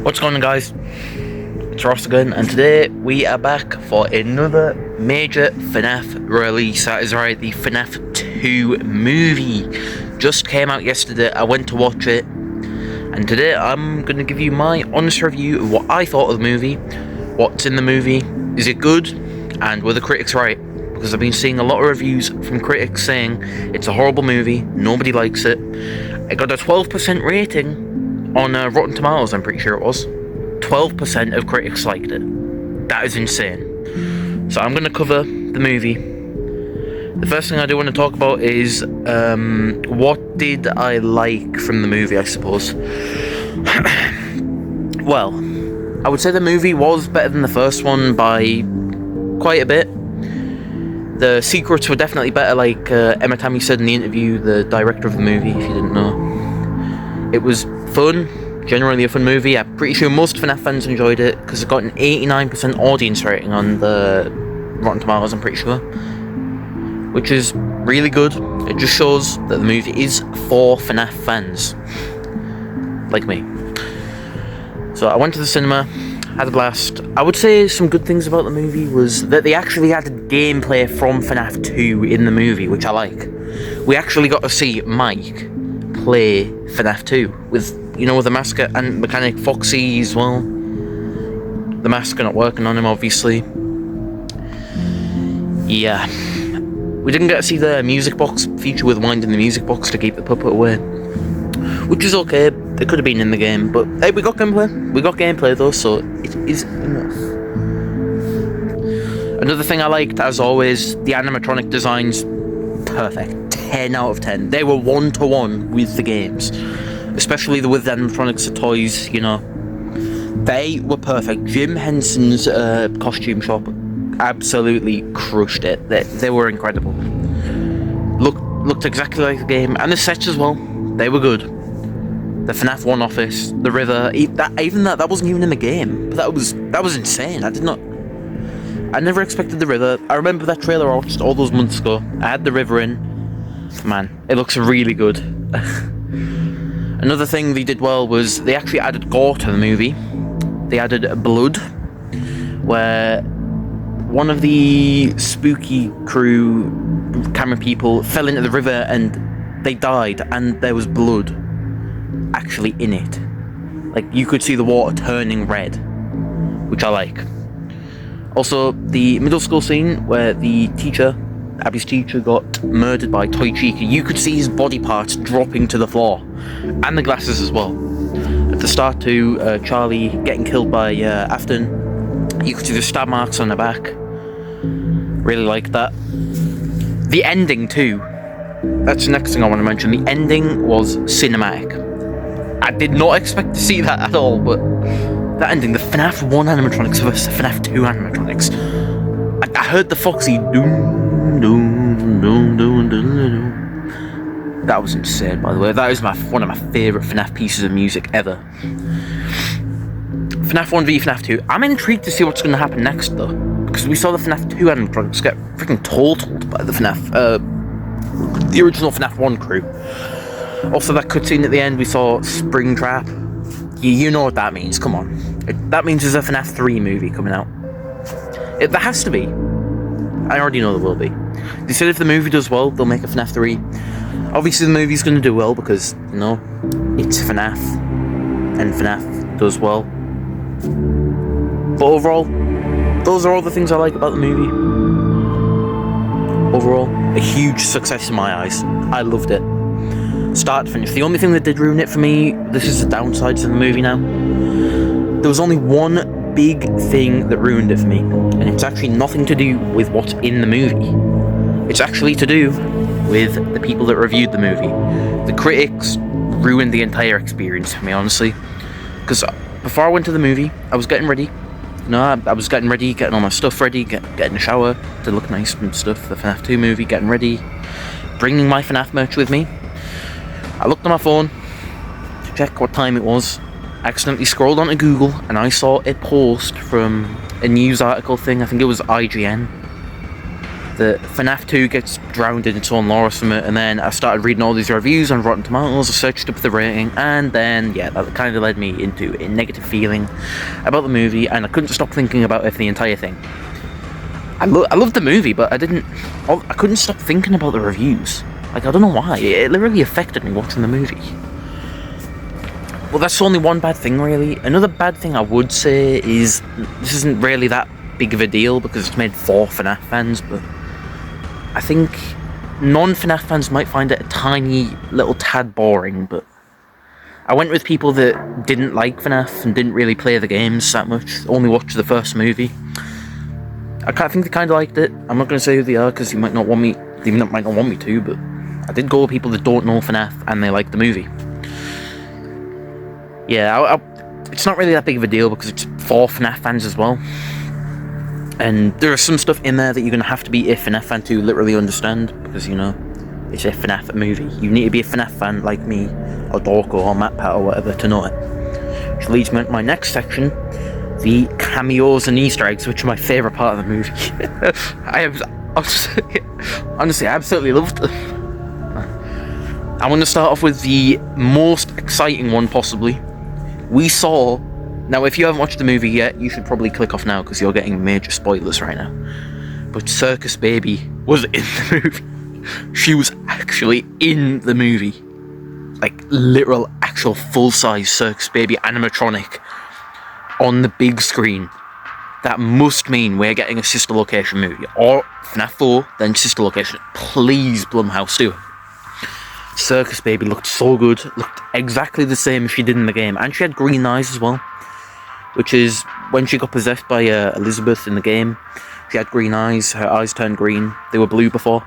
What's going on, guys? It's Ross again, and today we are back for another major FNAF release. That is right, the FNAF 2 movie just came out yesterday. I went to watch it, and today I'm going to give you my honest review of what I thought of the movie, what's in the movie, is it good, and were the critics right? Because I've been seeing a lot of reviews from critics saying it's a horrible movie, nobody likes it. It got a 12% rating on Rotten Tomatoes, I'm pretty sure it was. 12% of critics liked it. That is insane. So I'm going to cover the movie. The first thing I do want to talk about is what did I like from the movie, I suppose. Well, I would say the movie was better than the first one by quite a bit. The secrets were definitely better, like Emma Tammy said in the interview, the director of the movie, if you didn't know. It was fun, generally a fun movie. I'm pretty sure most FNAF fans enjoyed it, because it got an 89% audience rating on the Rotten Tomatoes, I'm pretty sure. Which is really good. It just shows that the movie is for FNAF fans. Like me. So I went to the cinema, had a blast. I would say some good things about the movie was that they actually had gameplay from FNAF 2 in the movie, which I like. We actually got to see Mike play FNAF 2 with, with the mask and mechanic Foxy as well. The mask not working on him, obviously. Yeah. We didn't get to see the music box feature with winding the music box to keep the puppet away, which is okay. It could have been in the game, but hey, we got gameplay. We got gameplay though, so it is enough. Another thing I liked, as always, the animatronic designs, perfect. 10 out of 10. They were one-to-one with the games, especially with the animatronics, the toys, They were perfect. Jim Henson's costume shop absolutely crushed it. They were incredible. Looked exactly like the game, and the sets as well. They were good. The FNAF 1 office, the river, that wasn't even in the game. But that was insane. I never expected the river. I remember that trailer I watched all those months ago. I had the river in. Man, it looks really good. Another thing they did well was they actually added gore to the movie. They added blood, where one of the spooky crew camera people fell into the river and they died, and there was blood actually in it. Like, you could see the water turning red, which I like. Also, the middle school scene where the teacher, Abby's teacher, got murdered by Toy Chica, you could see his body parts dropping to the floor, and the glasses as well. At the start too, Charlie getting killed by Afton, you could see the stab marks on the back. Really liked that. The ending too, that's the next thing I want to mention. The ending was cinematic. I did not expect to see that at all, but that ending, the FNAF 1 animatronics versus the FNAF 2 animatronics. I heard the Foxy doom, doom, doom, doom, doom, doom. That was insane, by the way. That is one of my favourite FNAF pieces of music ever. FNAF 1 v FNAF 2. I'm intrigued to see what's going to happen next, though, because we saw the FNAF 2 animatronics get freaking totaled by the the original FNAF 1 crew. Also, that cutscene at the end, we saw Springtrap. You know what that means, come on. That means there's a FNAF 3 movie coming out. There has to be. I already know there will be. They said if the movie does well, they'll make a FNAF 3. Obviously the movie's going to do well because, it's FNAF. And FNAF does well. But overall, those are all the things I like about the movie. Overall, a huge success in my eyes. I loved it. Start to finish. The only thing that did ruin it for me, this is the downsides of the movie now. There was only one big thing that ruined it for me, and it's actually nothing to do with what's in the movie. It's actually to do with the people that reviewed the movie. The critics ruined the entire experience for me, honestly. Because before I went to the movie, I was getting ready. I was getting ready, getting all my stuff ready, getting in the shower to look nice and stuff. The FNAF 2 movie, getting ready, bringing my FNAF merch with me. I looked on my phone to check what time it was. I accidentally scrolled onto Google and I saw a post from a news article thing. I think it was IGN. that FNAF 2 gets drowned in its own lore or something, and then I started reading all these reviews on Rotten Tomatoes, I searched up the rating, and then, yeah, that kind of led me into a negative feeling about the movie, and I couldn't stop thinking about it for the entire thing. I loved the movie, but I couldn't stop thinking about the reviews. Like, I don't know why, it literally affected me watching the movie. Well, that's only one bad thing, really. Another bad thing I would say is, this isn't really that big of a deal, because it's made for FNAF fans, but I think non-FNAF fans might find it a tiny little tad boring, but I went with people that didn't like FNAF and didn't really play the games that much, only watched the first movie. I think they kind of liked it. I'm not going to say who they are, because they might not want me to, but I did go with people that don't know FNAF and they like the movie. Yeah, it's not really that big of a deal, because it's for FNAF fans as well. And there is some stuff in there that you're going to have to be a FNAF fan to literally understand, because, you know, it's a FNAF movie. You need to be a FNAF fan like me, or Dorko, or MatPat, or whatever, to know it. Which leads me to my next section, the cameos and Easter eggs, which are my favourite part of the movie. Honestly, I absolutely loved them. I want to start off with the most exciting one, possibly. We saw... Now, if you haven't watched the movie yet, you should probably click off now, because you're getting major spoilers right now. But Circus Baby was in the movie. She was actually in the movie. Like, literal, actual, full-size Circus Baby animatronic on the big screen. That must mean we're getting a Sister Location movie. Or FNAF 4, then Sister Location. Please, Blumhouse, do it. Circus Baby looked so good. Looked exactly the same as she did in the game. And she had green eyes as well. Which is, when she got possessed by Elizabeth in the game, she had green eyes, her eyes turned green, they were blue before.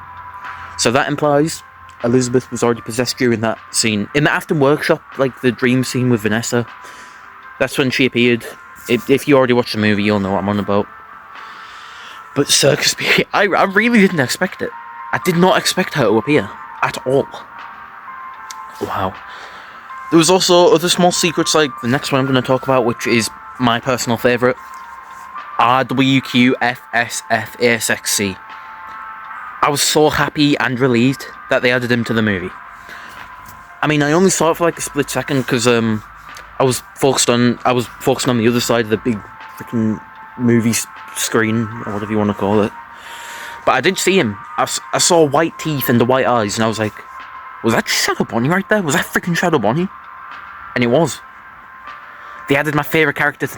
So that implies Elizabeth was already possessed during that scene. In the Afton Workshop, like the dream scene with Vanessa, that's when she appeared. If you already watched the movie, you'll know what I'm on about. But Circus Baby, I really didn't expect it. I did not expect her to appear, at all. Wow. There was also other small secrets, like the next one I'm going to talk about, which is my personal favourite, RWQFSFASXC. I was so happy and relieved that they added him to the movie. I mean, I only saw it for like a split second, because I was focused on the other side of the big freaking movie screen, or whatever you want to call it. But I did see him. I saw white teeth and the white eyes, and I was like, was that Shadow Bonnie right there? Was that freaking Shadow Bonnie? And it was. They added my favourite character to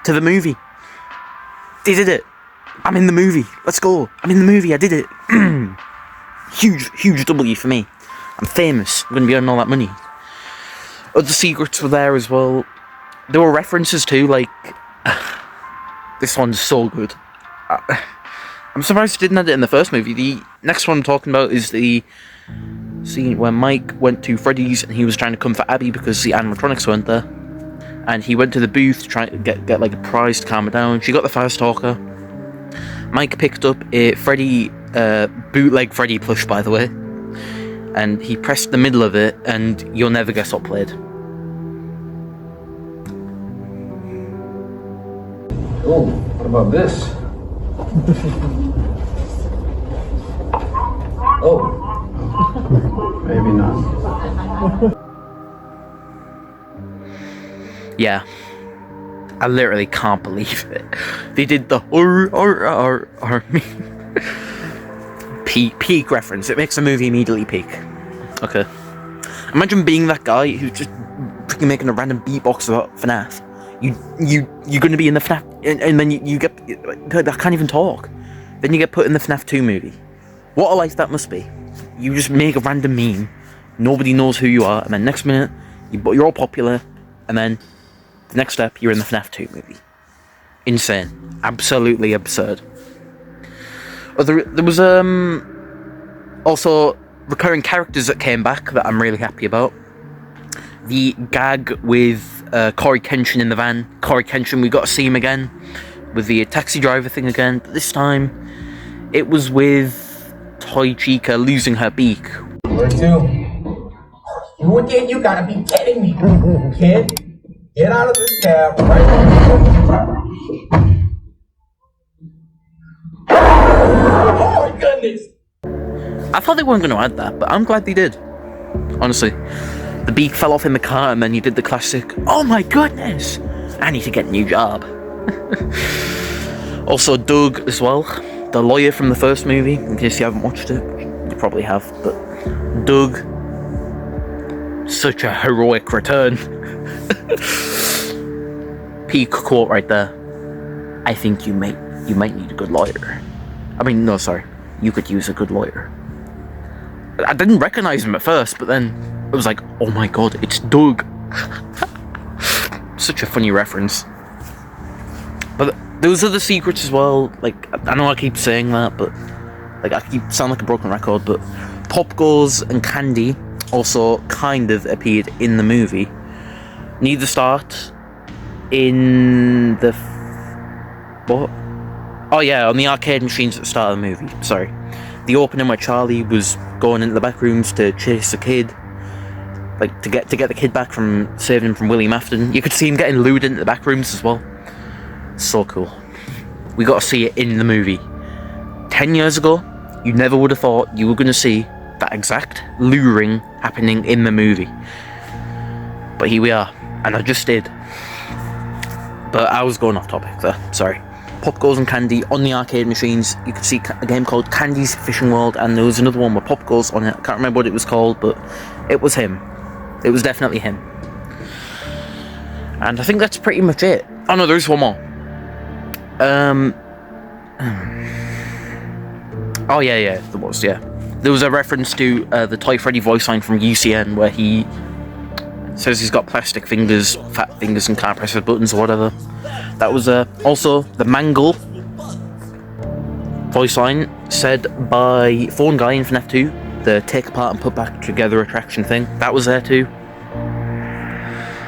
the movie. They did it. I'm in the movie. Let's go. I'm in the movie. I did it. Huge W for me. I'm famous. I'm going to be earning all that money. Other secrets were there as well. There were references too, like... this one's so good. I'm surprised they didn't add it in the first movie. The next one I'm talking about is the scene where Mike went to Freddy's and he was trying to comfort Abby because the animatronics weren't there. And he went to the booth to try to get like a prize to calm her down. She got the Fire Stalker. Mike picked up a Freddy, bootleg Freddy plush, by the way. And he pressed the middle of it, and you'll never guess what played. Oh, what about this? Oh. Maybe not. Yeah. I literally can't believe it. They did the peak reference. It makes the movie immediately peak. Okay. Imagine being that guy who's just freaking making a random beatbox about FNAF. You're going to be in the FNAF, and then you get... I can't even talk. Then you get put in the FNAF 2 movie. What a life that must be. You just make a random meme, nobody knows who you are, and then next minute, you're all popular, and then the next step, you're in the FNAF 2 movie. Insane. Absolutely absurd. There was also recurring characters that came back that I'm really happy about. The gag with Corey Kenshin in the van. Corey Kenshin, we got to see him again with the taxi driver thing again, but this time it was with Toy Chica losing her beak. Where to? You gotta be kidding me, kid. Get out of this cab right now. Oh my goodness! I thought they weren't going to add that, but I'm glad they did. Honestly. The beak fell off in the car and then you did the classic, oh my goodness! I need to get a new job. Also Doug as well, the lawyer from the first movie, in case you haven't watched it. You probably have, but Doug, such a heroic return. Peak quote right there. I think you might need a good lawyer. I mean, no, sorry. You could use a good lawyer. I didn't recognize him at first, but then it was like, oh my god, it's Doug. Such a funny reference. But those are the secrets as well. Like, I know I keep saying that, but like I keep sound like a broken record, but Pop Goes and Candy also kind of appeared in the movie. Near the start, in the what? Oh yeah, on the arcade machines at the start of the movie. Sorry, the opening where Charlie was going into the back rooms to chase a kid, like to get the kid back from saving him from William Afton. You could see him getting lured into the back rooms as well. So cool. We got to see it in the movie. 10 years ago, you never would have thought you were going to see that exact luring happening in the movie. But here we are, and I just did. But I was going off topic there, sorry. Pop Goes and Candy on the arcade machines. You could see a game called Candy's Fishing World, and there was another one with Pop Goes on it. I can't remember what it was called, but it was him. It was definitely him. And I think that's pretty much it. Oh no, there's one more. Oh yeah, there was, yeah. There was a reference to the Toy Freddy voice line from UCN where he says he's got plastic fingers, fat fingers, and can't press the buttons or whatever. That was also the Mangle voice line said by Phone Guy in FNAF 2, the take apart and put back together attraction thing. That was there too.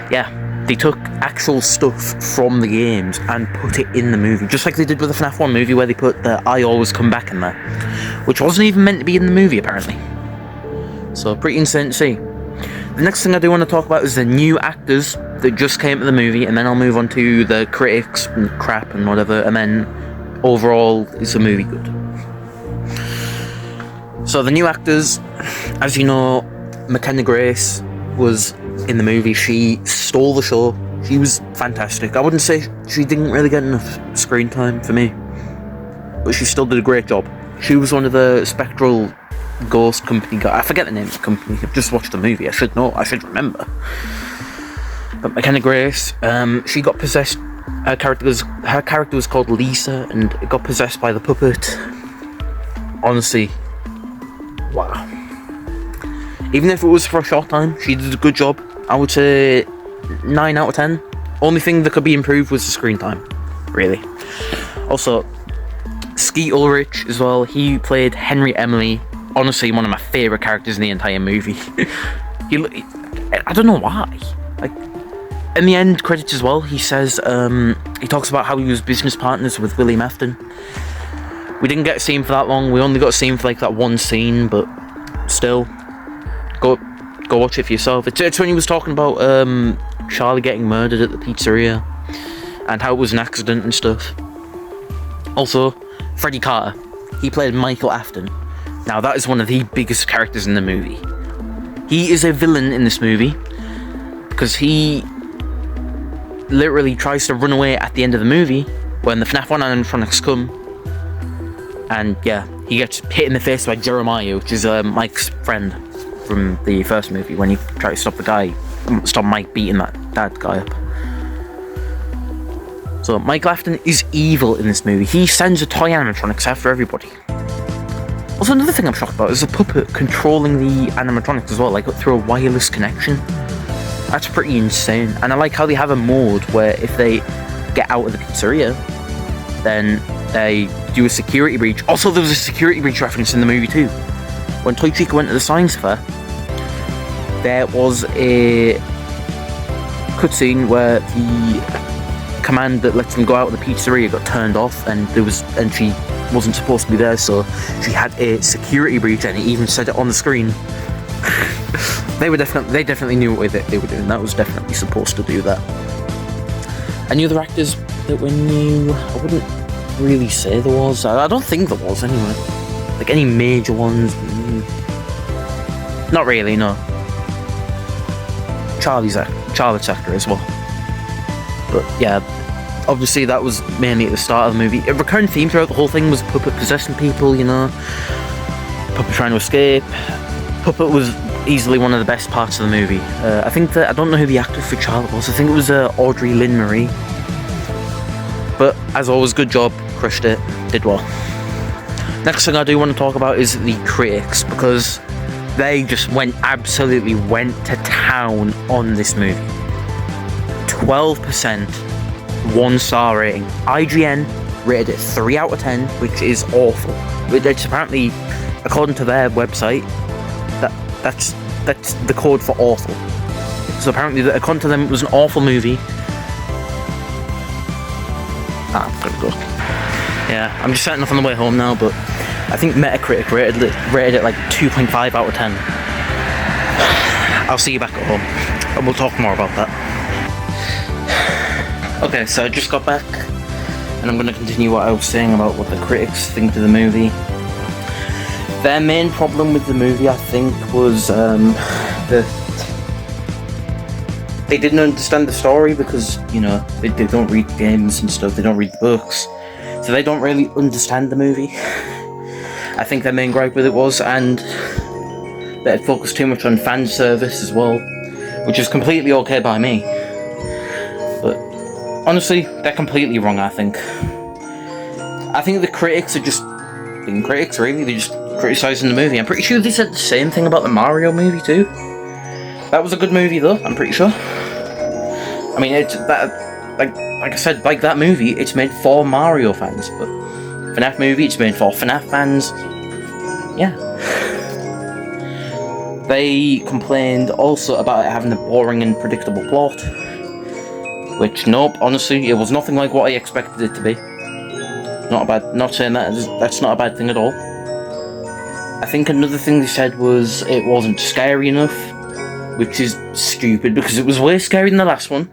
Yeah. They took actual stuff from the games and put it in the movie, just like they did with the FNAF 1 movie where they put the I Always Come Back in there, which wasn't even meant to be in the movie apparently. So pretty insane to see. The next thing I do want to talk about is the new actors that just came to the movie, and then I'll move on to the critics and crap and whatever, and then overall, is the movie good? So the new actors, as you know, McKenna Grace was in the movie. She stole the show. She was fantastic. I wouldn't say she didn't really get enough screen time for me, but she still did a great job. She was one of the spectral ghost company guys. I forget the name of the company. I've just watched the movie. I should know. I should remember. But McKenna Grace, she got possessed. Her character was called Lisa, and it got possessed by the puppet. Honestly, wow. Even if it was for a short time, she did a good job. I would say 9 out of 10. Only thing that could be improved was the screen time, really. Also, Skeet Ulrich as well. He played Henry Emily. Honestly, one of my favourite characters in the entire movie. I don't know why. Like, in the end credits as well, he says, he talks about how he was business partners with William Afton. We didn't get to see him for that long. We only got to see him for like that one scene, but still. Go watch it for yourself. It's when he was talking about Charlie getting murdered at the pizzeria and how it was an accident and stuff. Also, Freddy Carter. He played Michael Afton. Now that is one of the biggest characters in the movie. He is a villain in this movie because he literally tries to run away at the end of the movie when the FNAF 1 animatronics come. And yeah, he gets hit in the face by Jeremiah, which is Mike's friend from the first movie, when he tried to stop Mike beating that dad guy up. So Michael Afton is evil in this movie. He sends a toy animatronics after everybody. Also, another thing I'm shocked about is the puppet controlling the animatronics as well, like through a wireless connection. That's pretty insane. And I like how they have a mode where if they get out of the pizzeria, then they do a security breach. Also, there was a security breach reference in the movie too. When Toy Chica went to the science fair, there was a cutscene where the command that lets them go out of the pizzeria got turned off, and she wasn't supposed to be there, so she had a security breach, and it even said it on the screen. They definitely knew what they were doing. That was definitely supposed to do that. Any other actors that were new? I wouldn't really say there was. I don't think there was anyway. Like any major ones. Not really, no. Charlie's actor as well. But yeah, obviously that was mainly at the start of the movie. A recurring theme throughout the whole thing was Puppet possessing people, you know. Puppet trying to escape. Puppet was easily one of the best parts of the movie. I think that, I don't know who the actor for Charlie was. I think it was Audrey Lynn Marie. But as always, good job, crushed it, did well. Next thing I do want to talk about is the critics, because they just absolutely went to town on this movie. 12%, 1-star rating. IGN rated it 3 out of 10, which is awful. It's apparently, according to their website, that's the code for awful. So apparently, according to them, it was an awful movie. I'm gonna go. Yeah, I'm just setting off on the way home now, but I think Metacritic rated it like 2.5 out of 10. I'll see you back at home, and we'll talk more about that. Okay, so I just got back, and I'm going to continue what I was saying about what the critics think of the movie. Their main problem with the movie, I think, was that they didn't understand the story because, you know, they don't read games and stuff, they don't read the books, so they don't really understand the movie. I think their main gripe with it was, and that it focused too much on fan service as well, which is completely okay by me. But honestly, they're completely wrong, I think. I think the critics are just being critics, really. They're just criticising the movie. I'm pretty sure they said the same thing about the Mario movie too. That was a good movie though, I'm pretty sure. I mean, it's that, like I said, like that movie, it's made for Mario fans, but FNAF movie, it's made for FNAF fans. Yeah. They complained also about it having a boring and predictable plot. Which, nope, honestly, it was nothing like what I expected it to be. Not saying that's not a bad thing at all. I think another thing they said was it wasn't scary enough, which is stupid because it was way scarier than the last one.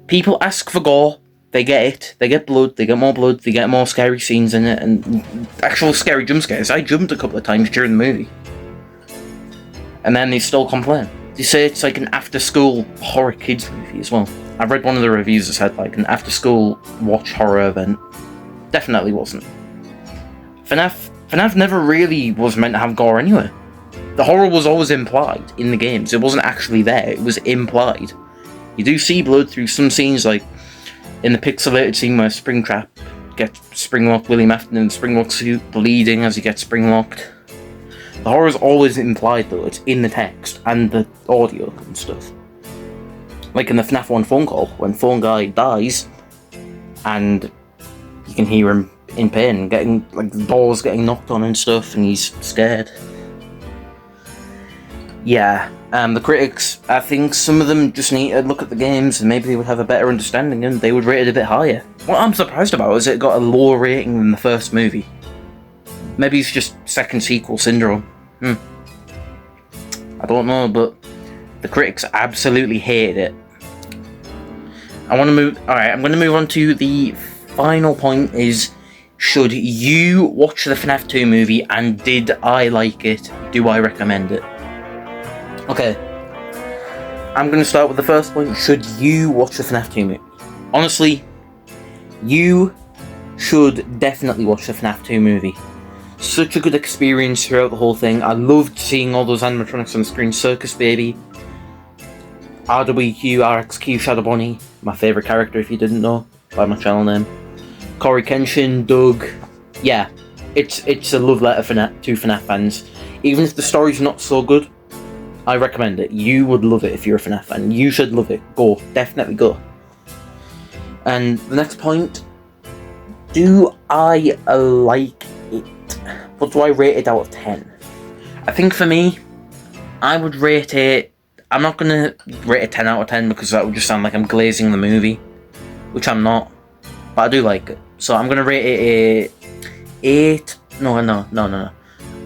People ask for gore, they get it, they get blood, they get more blood, they get more scary scenes in it, and actual scary jump scares. I jumped a couple of times during the movie. And then they still complain. They say it's like an after-school horror kids movie as well. I've read one of the reviews that said like an after-school watch horror event. Definitely wasn't. FNAF never really was meant to have gore anyway. The horror was always implied in the games. It wasn't actually there, it was implied. You do see blood through some scenes, like in the pixelated scene where Springtrap gets springlocked, William Afton in the springlock suit, bleeding as he gets springlocked. The horror is always implied though, it's in the text and the audio and stuff. Like in the FNAF 1 phone call, when Phone Guy dies, and you can hear him in pain, getting, like, the balls getting knocked on and stuff, and he's scared. Yeah, the critics, I think some of them just need to look at the games and maybe they would have a better understanding and they would rate it a bit higher. What I'm surprised about is it got a lower rating than the first movie. Maybe it's just second sequel syndrome. I don't know, but the critics absolutely hated it. I'm going to move on to the final point is, should you watch the FNAF 2 movie, and did I like it? Do I recommend it? Okay, I'm going to start with the first point. Should you watch the FNAF 2 movie? Honestly, you should definitely watch the FNAF 2 movie. Such a good experience throughout the whole thing. I loved seeing all those animatronics on the screen. Circus Baby, RWQ, RXQ, Shadow Bonnie, my favourite character if you didn't know by my channel name. Corey Kenshin, Doug. Yeah, it's a love letter to FNAF fans. Even if the story's not so good, I recommend it. You would love it if you're a FNAF fan. You should love it. Go. Definitely go. And the next point, do I like it? What do I rate it out of 10? I think for me, I would rate it... I'm not going to rate it 10 out of 10 because that would just sound like I'm glazing the movie, which I'm not. But I do like it. So I'm going to rate it a 8... No.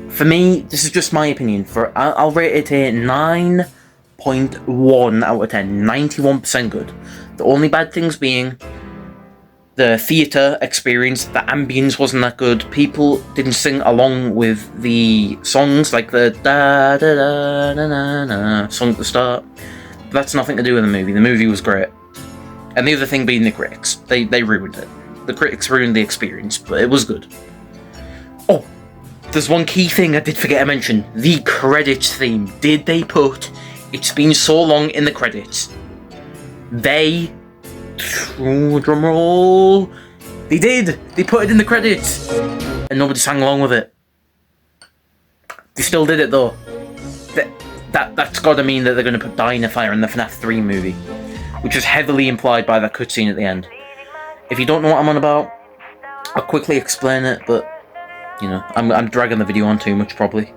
For me, this is just my opinion. I'll rate it a 9.1 out of 10. 91% good. The only bad things being, the theatre experience, the ambience wasn't that good. People didn't sing along with the songs, like the da da da na na na song at the start. But that's nothing to do with the movie. The movie was great. And the other thing being the critics. They ruined it. The critics ruined the experience, but it was good. Oh, there's one key thing I did forget to mention. The credits theme. Did they put "It's Been So Long" in the credits? They... Oh, drum roll. They did. They put it in the credits, and nobody sang along with it. They still did it though. That's got to mean that they're going to put "Die in a Fire" in the FNAF 3 movie, which is heavily implied by that cutscene at the end. If you don't know what I'm on about, I'll quickly explain it. But you know, I'm dragging the video on too much probably.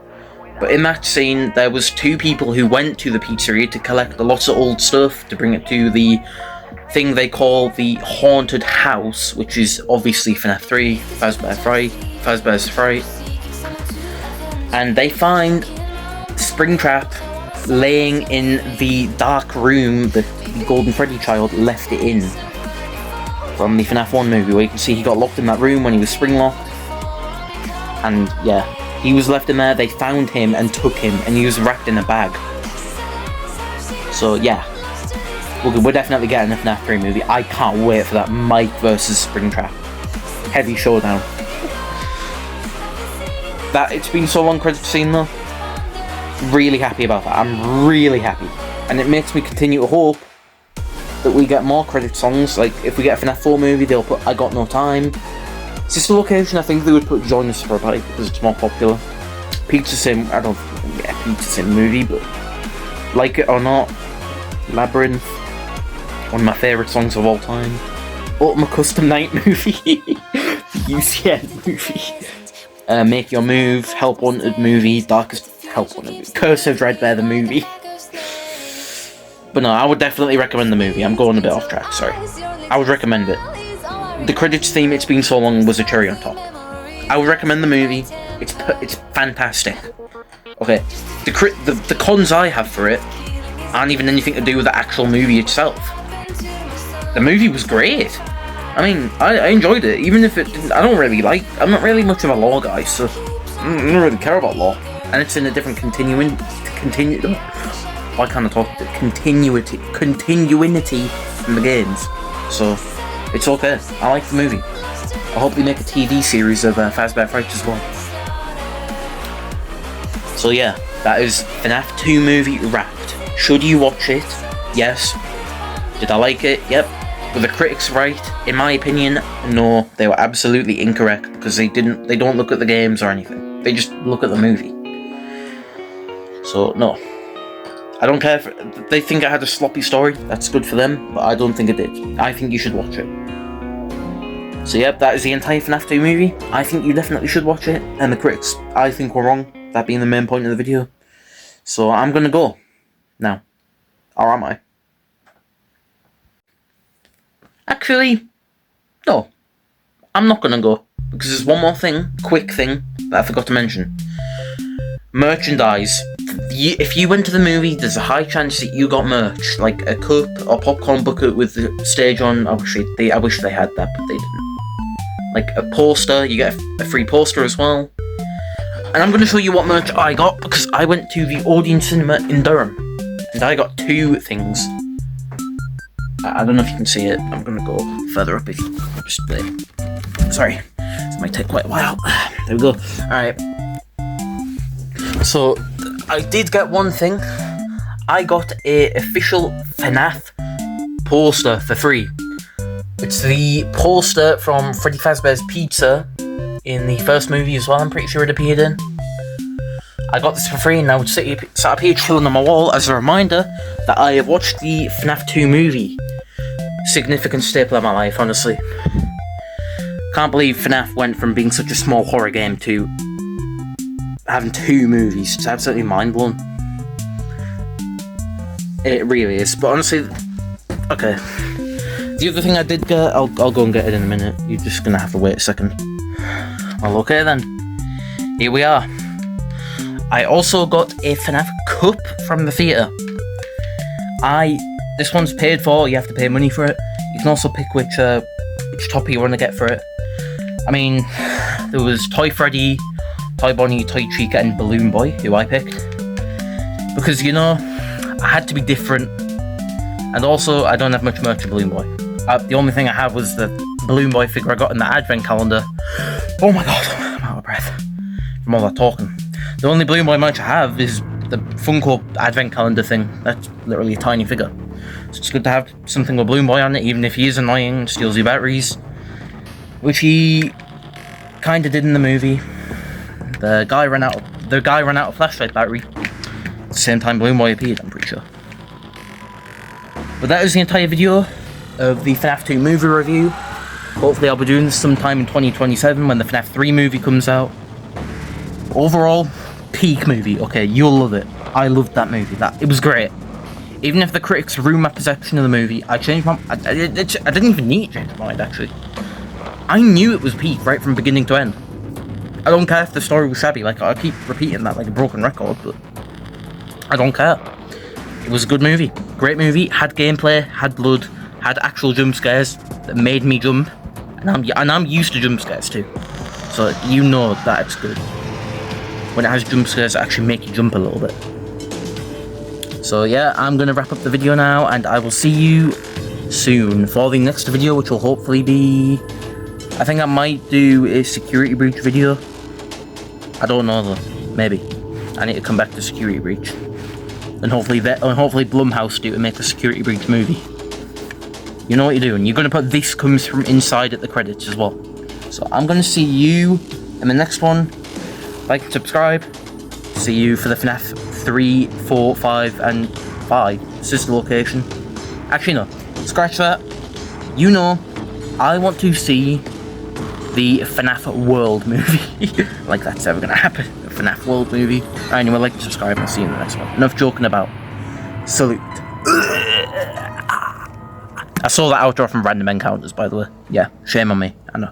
But in that scene, there was two people who went to the pizzeria to collect lots of old stuff to bring it to the thing they call the haunted house, which is obviously FNAF 3, Fazbear's Fright. And they find Springtrap laying in the dark room that the Golden Freddy child left it in from the FNAF 1 movie, where you can see he got locked in that room when he was spring-locked. And yeah, he was left in there, they found him and took him, and he was wrapped in a bag. So yeah. We're definitely getting a FNAF 3 movie. I can't wait for that Mike versus Springtrap heavy showdown. That "It's Been So Long" credit scene though, really happy about that. I'm really happy, and it makes me continue to hope that we get more credit songs. Like if we get a FNAF 4 movie, they'll put "I Got No Time." Sister Location, I think they would put "Join Us for a Bite" because it's more popular. Pizza Sim, I don't think we get a Pizza Sim movie, but like it or not, Labyrinth. One of my favourite songs of all time. Ultimate Custom Night movie. UCN movie. Make Your Move. Help Wanted movie. Darkest Help Wanted movie. Curse of Dreadbear the movie. But no, I would definitely recommend the movie. I'm going a bit off track, sorry. I would recommend it. The credits theme, "It's Been So Long," was a cherry on top. I would recommend the movie. It's fantastic. Okay, the cons I have for it aren't even anything to do with the actual movie itself. The movie was great. I mean, I enjoyed it, even if it didn't. I'm not really much of a lore guy, so I don't really care about lore. And it's in a different continuity from the games, so it's okay. I like the movie. I hope they make a TV series of Fazbear Fright as well. So yeah, that is FNAF 2 movie wrapped. Should you watch it? Yes. Did I like it? Yep. Were the critics right? In my opinion, no. They were absolutely incorrect because they don't look at the games or anything. They just look at the movie. So no. I don't care if they think it had a sloppy story. That's good for them, but I don't think it did. I think you should watch it. So yep, that is the entire FNAF 2 movie. I think you definitely should watch it, and the critics, I think, were wrong. That being the main point of the video. So I'm gonna go now. Or am I? Actually, no. I'm not gonna go. Because there's one more quick thing, that I forgot to mention. Merchandise. If you went to the movie, there's a high chance that you got merch. Like a cup or popcorn bucket with the stage on. I wish they had that, but they didn't. Like a poster, you get a free poster as well. And I'm going to show you what merch I got, because I went to the Odeon Cinema in Durham. And I got two things. I don't know if you can see it. I'm going to go further up. Just there. Sorry. This might take quite a while. There we go. Alright. So, I did get one thing. I got a official FNAF poster for free. It's the poster from Freddy Fazbear's Pizza in the first movie as well, I'm pretty sure it appeared in. I got this for free and I would sat up here chilling on my wall as a reminder that I have watched the FNAF 2 movie. Significant staple of my life, honestly. Can't believe FNAF went from being such a small horror game to having two movies. It's absolutely mind-blowing. It really is. But honestly, okay. The other thing I did get, I'll go and get it in a minute. You're just gonna have to wait a second. Well, okay then. Here we are. I also got a FNAF cup from the theatre. This one's paid for, you have to pay money for it. You can also pick which which topic you want to get for it. I mean, there was Toy Freddy, Toy Bonnie, Toy Chica, and Balloon Boy, who I picked. Because, you know, I had to be different. And also, I don't have much merch of Balloon Boy. The only thing I have was the Balloon Boy figure I got in the advent calendar. Oh my god, I'm out of breath from all that talking. The only Balloon Boy merch I have is the Funko advent calendar thing. That's literally a tiny figure. So it's good to have something with Balloon Boy on it, even if he is annoying, steals your batteries. Which he kind of did in the movie. The guy ran out of flashlight battery. At the same time Balloon Boy appeared, I'm pretty sure. But that is the entire video of the FNAF 2 movie review. Hopefully I'll be doing this sometime in 2027 when the FNAF 3 movie comes out. Overall, peak movie. Okay, you'll love it. I loved that movie. It was great. Even if the critics ruined my perception of the movie, I changed my... I didn't even need to change my mind, actually. I knew it was peak right from beginning to end. I don't care if the story was shabby. Like, I keep repeating that like a broken record, but I don't care. It was a good movie. Great movie. Had gameplay, had blood, had actual jump scares that made me jump. And I'm used to jump scares too. So you know that it's good. When it has jump scares that actually make you jump a little bit. So yeah, I'm going to wrap up the video now, and I will see you soon for the next video, which will hopefully be... I think I might do a security breach video. I don't know though. Maybe. I need to come back to security breach. And hopefully Blumhouse do to make a security breach movie. You know what you're doing. You're going to put "this comes from inside" at the credits as well. So I'm going to see you in the next one. Like and subscribe. See you for the FNAF 3, 4, 5, and 5 sister location. Actually no. Scratch that. You know, I want to see the FNAF World movie. Like that's ever going to happen. A FNAF World movie. Anyway, like and subscribe, and I'll see you in the next one. Enough joking about. Salute. I saw that outro from Random Encounters, by the way. Yeah, shame on me. I know.